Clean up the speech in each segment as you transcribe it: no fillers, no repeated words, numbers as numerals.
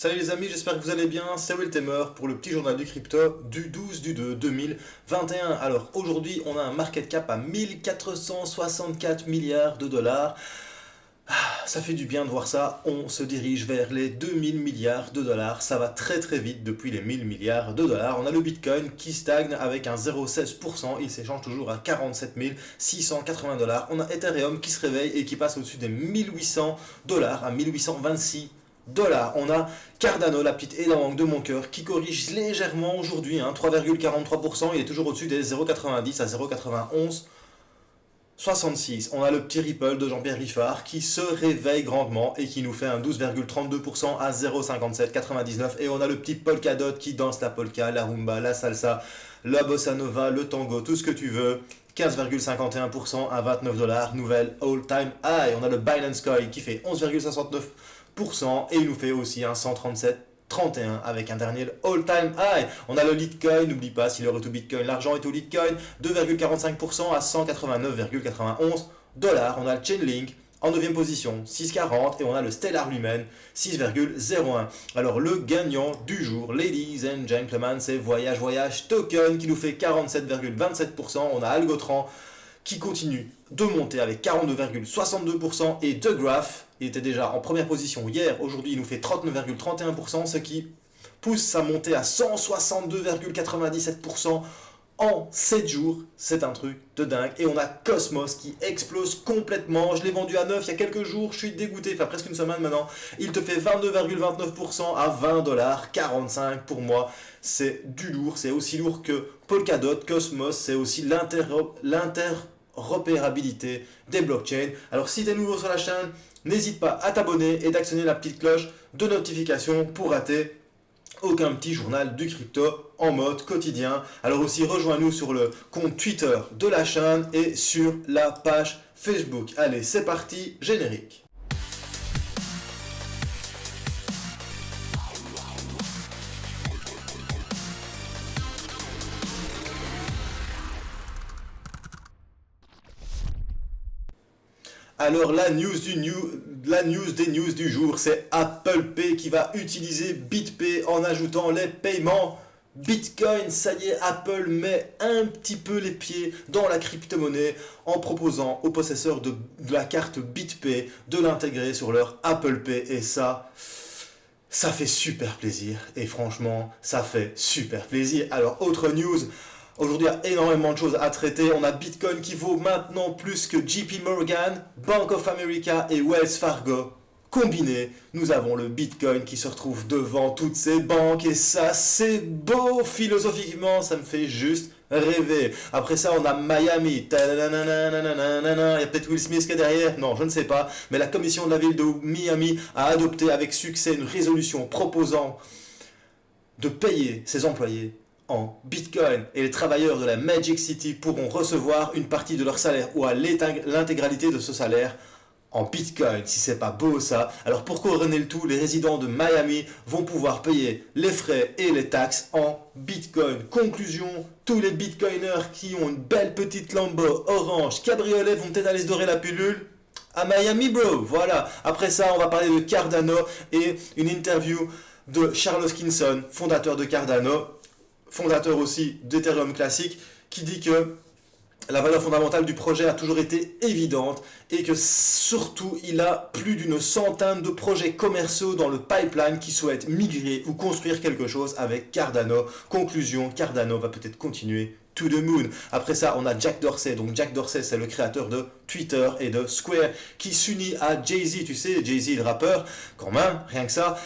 Salut les amis, j'espère que vous allez bien, c'est Will Tamer pour le petit journal du crypto du 12 du 2 2021. Alors aujourd'hui on a un market cap à 1464 milliards de dollars. Ça fait du bien de voir ça, on se dirige vers les 2000 milliards de dollars, ça va très très vite depuis les 1000 milliards de dollars. On a le Bitcoin qui stagne avec un 0,16%, il s'échange toujours à 47 680 dollars. On a Ethereum qui se réveille et qui passe au-dessus des 1800 dollars à 1826 dollars. On a Cardano, la petite élan de mon cœur, qui corrige légèrement aujourd'hui, 3,43%, il est toujours au-dessus des 0,90 à 0,91. 66. On a le petit Ripple de Jean-Pierre Riffard qui se réveille grandement et qui nous fait un 12,32% à 0,5799. Et on a le petit Polkadot qui danse la polka, la rumba, la salsa, la bossa nova, le tango, tout ce que tu veux. 15,51% à 29 dollars, nouvelle all-time high. On a le Binance Coin qui fait 11,69% et il nous fait aussi un 137,31 avec un dernier all-time high. On a le Litecoin, n'oublie pas, si l'or est au Bitcoin, l'argent est au Litecoin, 2,45% à 189,91 dollars. On a le Chainlink en 9e position, 6,40 et on a le Stellar Lumen, 6,01. Alors le gagnant du jour, ladies and gentlemen, c'est Voyage Token qui nous fait 47,27%. On a Algotran qui continue de monter avec 42,62% et The Graph, il était déjà en première position hier, aujourd'hui il nous fait 39,31%, ce qui pousse sa montée à 162,97% en 7 jours, c'est un truc de dingue. Et on a Cosmos qui explose complètement, je l'ai vendu à 9 il y a quelques jours, je suis dégoûté, enfin presque une semaine maintenant, il te fait 22,29% à 20,45 pour moi, c'est du lourd, c'est aussi lourd que Polkadot. Cosmos, c'est aussi l'interopérabilité des blockchains. Alors si tu es nouveau sur la chaîne, n'hésite pas à t'abonner et d'actionner la petite cloche de notification pour rater aucun petit journal du crypto en mode quotidien. Alors aussi rejoins-nous sur le compte Twitter de la chaîne et sur la page Facebook. Allez, c'est parti, générique. Alors la news des news du jour, c'est Apple Pay qui va utiliser BitPay en ajoutant les paiements Bitcoin. Ça y est, Apple met un petit peu les pieds dans la crypto-monnaie en proposant aux possesseurs de la carte BitPay de l'intégrer sur leur Apple Pay. Et ça fait super plaisir. Et franchement, ça fait super plaisir. Alors, autre news. Aujourd'hui, il y a énormément de choses à traiter. On a Bitcoin qui vaut maintenant plus que JP Morgan, Bank of America et Wells Fargo. Combinés, nous avons le Bitcoin qui se retrouve devant toutes ces banques. Et ça, c'est beau philosophiquement. Ça me fait juste rêver. Après ça, on a Miami. Il y a peut-être Will Smith qui est derrière. Non, je ne sais pas. Mais la commission de la ville de Miami a adopté avec succès une résolution proposant de payer ses employés en Bitcoin, et les travailleurs de la Magic City pourront recevoir une partie de leur salaire ou à l'intégralité de ce salaire en Bitcoin. Si c'est pas beau ça. Alors pour couronner le tout, les résidents de Miami vont pouvoir payer les frais et les taxes en Bitcoin. Conclusion, tous les Bitcoiners qui ont une belle petite Lambo orange cabriolet vont peut-être aller se dorer la pilule à Miami, bro. Voilà. Après ça, on va parler de Cardano et une interview de Charles Hoskinson, fondateur de Cardano, fondateur aussi d'Ethereum classique, qui dit que la valeur fondamentale du projet a toujours été évidente et que surtout il a plus d'une centaine de projets commerciaux dans le pipeline qui souhaitent migrer ou construire quelque chose avec Cardano. Conclusion, Cardano va peut-être continuer to the moon. Après ça, on a Jack Dorsey. Donc Jack Dorsey, c'est le créateur de Twitter et de Square qui s'unit à Jay-Z. Tu sais, Jay-Z, le rappeur, quand même, rien que ça,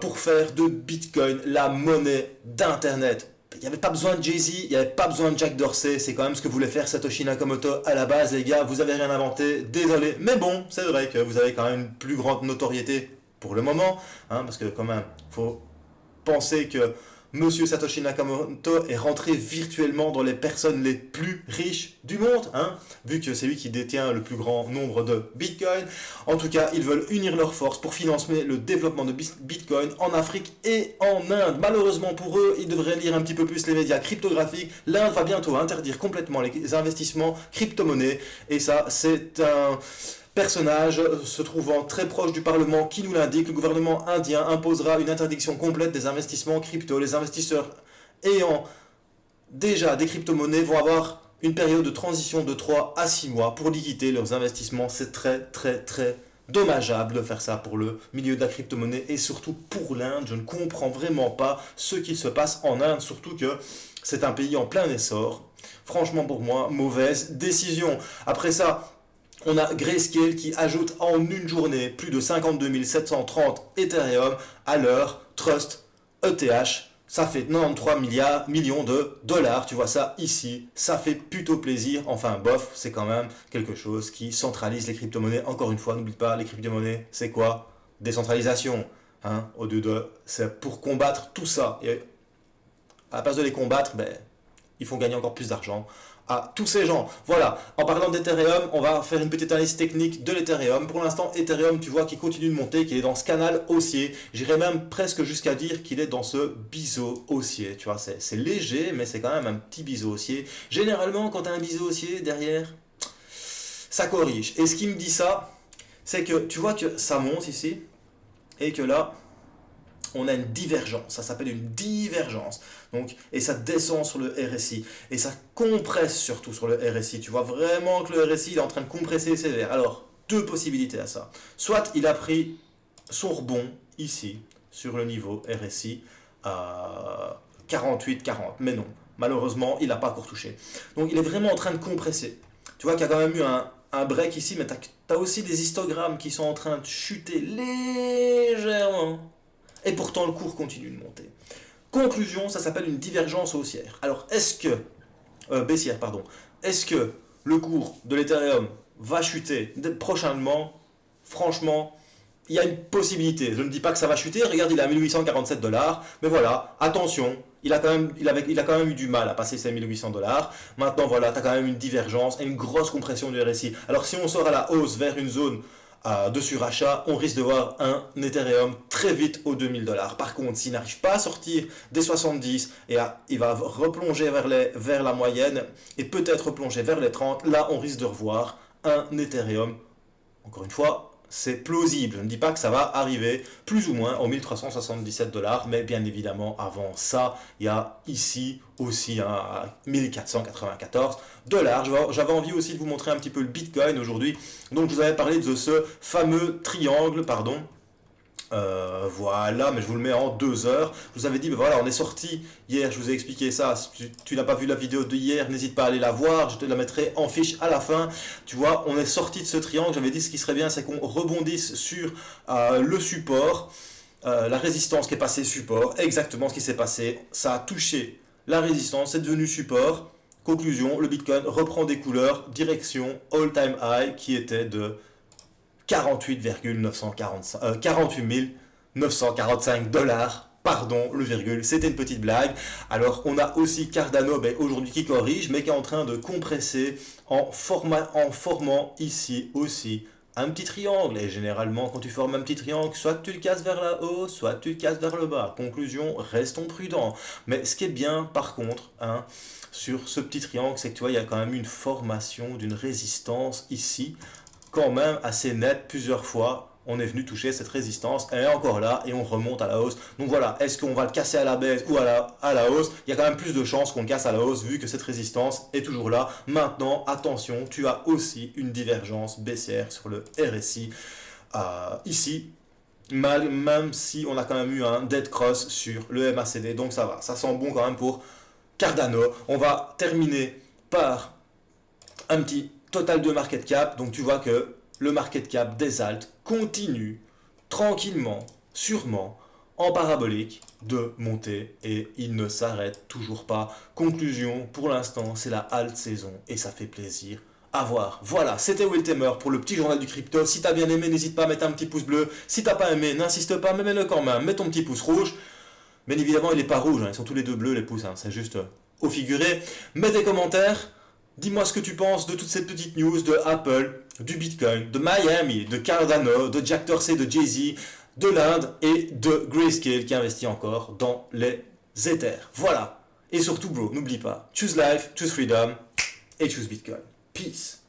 pour faire de Bitcoin la monnaie d'Internet. Il n'y avait pas besoin de Jay-Z, il n'y avait pas besoin de Jack Dorsey, c'est quand même ce que voulait faire Satoshi Nakamoto à la base, les gars, vous avez rien inventé, désolé. Mais bon, c'est vrai que vous avez quand même une plus grande notoriété pour le moment, parce que quand même, il faut penser que Monsieur Satoshi Nakamoto est rentré virtuellement dans les personnes les plus riches du monde, vu que c'est lui qui détient le plus grand nombre de Bitcoin. En tout cas, ils veulent unir leurs forces pour financer le développement de Bitcoin en Afrique et en Inde. Malheureusement pour eux, ils devraient lire un petit peu plus les médias cryptographiques. L'Inde va bientôt interdire complètement les investissements crypto-monnaies. Et ça, c'est un personnage se trouvant très proche du Parlement qui nous l'indique, le gouvernement indien imposera une interdiction complète des investissements crypto. Les investisseurs ayant déjà des crypto-monnaies vont avoir une période de transition de 3 à 6 mois pour liquider leurs investissements. C'est très très très dommageable de faire ça pour le milieu de la crypto-monnaie et surtout pour l'Inde. Je ne comprends vraiment pas ce qui se passe en Inde, surtout que c'est un pays en plein essor. Franchement, pour moi, mauvaise décision. Après ça, on a Grayscale qui ajoute en une journée plus de 52 730 Ethereum à leur Trust ETH. Ça fait 93 millions de dollars, tu vois ça ici, ça fait plutôt plaisir, enfin bof, c'est quand même quelque chose qui centralise les crypto-monnaies. Encore une fois, n'oublie pas, les crypto-monnaies, c'est quoi? Décentralisation, hein, c'est pour combattre tout ça. Et à la place de les combattre, ben, ils font gagner encore plus d'argent à tous ces gens. Voilà, en parlant d'Ethereum, on va faire une petite analyse technique de l'Ethereum. Pour l'instant, Ethereum, tu vois qu'il continue de monter, qu'il est dans ce canal haussier. J'irais même presque jusqu'à dire qu'il est dans ce biseau haussier. Tu vois, c'est léger, mais c'est quand même un petit biseau haussier. Généralement, quand tu as un biseau haussier derrière, ça corrige. Et ce qui me dit ça, c'est que tu vois que ça monte ici, et que là, on a une divergence, ça s'appelle une divergence. Donc, et ça descend sur le RSI, et ça compresse surtout sur le RSI. Tu vois vraiment que le RSI il est en train de compresser sévère. Alors, deux possibilités à ça. Soit il a pris son rebond ici, sur le niveau RSI, à 48-40, mais non, malheureusement, il n'a pas encore touché. Donc, il est vraiment en train de compresser. Tu vois qu'il y a quand même eu un break ici, mais tu as aussi des histogrammes qui sont en train de chuter légèrement. Et pourtant, le cours continue de monter. Conclusion, ça s'appelle une divergence haussière. Alors, baissière, pardon. Est-ce que le cours de l'Ethereum va chuter prochainement? Franchement, il y a une possibilité. Je ne dis pas que ça va chuter. Regarde, il est à 1847 $. Mais voilà, attention, il a quand même eu du mal à passer ces 1800 $. Maintenant, voilà, tu as quand même une divergence et une grosse compression du RSI. Alors, si on sort à la hausse vers une zone de surachat, on risque de voir un Ethereum très vite aux 2000 $. Par contre, s'il n'arrive pas à sortir des 70 et il va replonger vers la moyenne et peut-être replonger vers les 30, là on risque de revoir un Ethereum. Encore une fois, c'est plausible. Je ne dis pas que ça va arriver plus ou moins aux 1377 $, mais bien évidemment avant ça, il y a ici aussi à 1494 $. J'avais envie aussi de vous montrer un petit peu le Bitcoin aujourd'hui. Donc je vous avais parlé de ce fameux triangle, pardon. Voilà, mais je vous le mets en 2 heures. Je vous avais dit, ben voilà, on est sorti hier, je vous ai expliqué ça. Si tu n'as pas vu la vidéo de hier, n'hésite pas à aller la voir, je te la mettrai en fiche à la fin. Tu vois, on est sorti de ce triangle. J'avais dit ce qui serait bien, c'est qu'on rebondisse sur le support, la résistance qui est passée support. Exactement ce qui s'est passé, ça a touché la résistance, c'est devenu support. Conclusion, le Bitcoin reprend des couleurs, direction all-time high qui était de 48 945 $. Pardon, le virgule, c'était une petite blague. Alors, on a aussi Cardano aujourd'hui qui corrige, mais qui est en train de compresser en formant ici aussi un petit triangle. Et généralement, quand tu formes un petit triangle, soit tu le casses vers la hausse, soit tu le casses vers le bas. Conclusion, restons prudents. Mais ce qui est bien, par contre, sur ce petit triangle, c'est que tu vois, il y a quand même une formation d'une résistance ici, quand même assez nette. Plusieurs fois on est venu toucher cette résistance, elle est encore là et on remonte à la hausse. Donc voilà, est-ce qu'on va le casser à la baisse ou à la hausse? Il y a quand même plus de chances qu'on le casse à la hausse vu que cette résistance est toujours là. Maintenant, attention, tu as aussi une divergence baissière sur le RSI ici, même si on a quand même eu un dead cross sur le MACD. Donc ça va, ça sent bon quand même pour Cardano. On va terminer par un petit total de market cap. Donc tu vois que le market cap des alts continue tranquillement, sûrement, en parabolique de monter et il ne s'arrête toujours pas. Conclusion, pour l'instant, c'est la alt saison et ça fait plaisir à voir. Voilà, c'était Will Tamer pour le petit journal du crypto. Si t'as bien aimé, n'hésite pas à mettre un petit pouce bleu. Si t'as pas aimé, n'insiste pas, mais mets-le quand même. Mets ton petit pouce rouge. Bien évidemment, il n'est pas rouge, ils sont tous les deux bleus les pouces, c'est juste au figuré. Mets des commentaires. Dis-moi ce que tu penses de toutes ces petites news de Apple, du Bitcoin, de Miami, de Cardano, de Jack Dorsey, de Jay-Z, de l'Inde et de Grayscale qui investit encore dans les Ethers. Voilà. Et surtout, bro, n'oublie pas, choose life, choose freedom et choose Bitcoin. Peace.